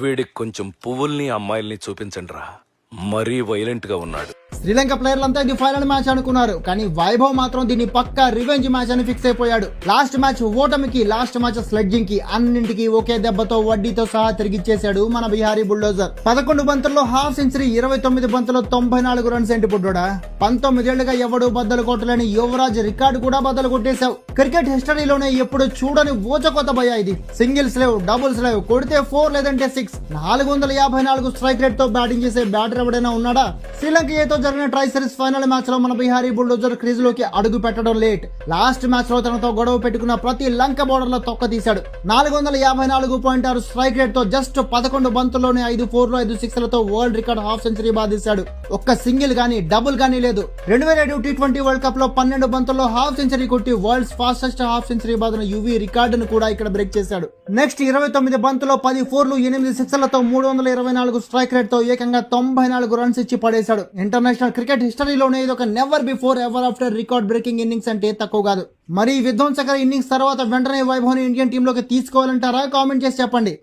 వీడికి కొంచెం పువ్వుల్ని అమ్మాయిల్ని చూపించండిరా, మరీ వైలెంట్ గా ఉన్నాడు. శ్రీలంక ప్లేయర్లంతా ఇది ఫైనల్ మ్యాచ్ అనుకున్నారు, కానీ వైభవ్ మాత్రం దీన్ని పక్కా రివెంజ్ మ్యాచ్ అని ఫిక్స్ అయిపోయాడు. లాస్ట్ మ్యాచ్ ఓటమికి, లాస్ట్ మ్యాచ్ స్లెడ్జింగ్ కి అన్నింటికి ఒకే దెబ్బతో వడ్డీతో సహా తిరిగిచ్చేశాడు మన బిహారీ బుల్డోజర్. 11 బంతుల్లో హాఫ్ సెంచరీ, 29 బంతుల్లో 94 రన్స్ ఏంటి పుడ్డోడా. 19 ఏళ్లుగా ఎవడూ బద్దలు కొట్టలేని యువరాజ్ రికార్డు కూడా బద్దలు కొట్టేశావు. క్రికెట్ హిస్టరీలోనే ఎప్పుడు చూడని ఊచకొత్త భయ ఇది. సింగిల్స్ లేవు, డబుల్స్ లేవు, కొడితే 4 లేదంటే 6. 454 స్ట్రైక్ రేట్ తో బ్యాటింగ్ చేసే బ్యాటర్ ఎవడైనా ఉన్నాడా? శ్రీలంక ఏతో జరిగిన ట్రై సిరీస్ ఫైనల్ మ్యాచ్ లో మన బిహారీ బుల్డోజర్ క్రీజ్ లోకి అడుగు పెట్టడం లేట్. లాస్ట్ మ్యాచ్ లో తనతో గొడవ పెట్టుకున్న ప్రతి లంక బౌలర్ లో తొక్క తీశాడు. 454.6 స్ట్రైక్ రేట్ తో జస్ట్ 11 బంతుల్లోనే 5 4లు 5 6లతో వరల్డ్ రికార్డ్ హాఫ్ సెంచరీ బాధిస్తాడు. ఒక్క సింగిల్ గానీ డబుల్ గానీ లేదు. 2007 T20 వరల్డ్ కప్ లో 12 బంతుల్లో హాఫ్ సెంచరీ కొట్టి వరల్డ్స్ ఫాస్టెస్ట్ హాఫ్ సెంచరీ బాదిన యువి రికార్డును కూడా ఇక్కడ బ్రేక్ చేశాడు. నెక్స్ట్ 29 బంతుల్లో 10 4లు 8 6లతో 324 స్ట్రైక్ రేట్ తో ఏకంగా 94 రన్స్ ఇచ్చి పడేశాడు. ఇంటర్నేషనల్ క్రికెట్ హిస్టరీలోనే ఇది ఒక never before ever after record breaking innings అంటే తక్కువ కాదు. మరి విధ్వంసకర ఇన్నింగ్స్ తర్వాత వెంటనే వైభవ్ ని ఇండియన్ టీమ్ లోకి తీసుకోవాలంటారా? కామెంట్ చేసి చెప్పండి.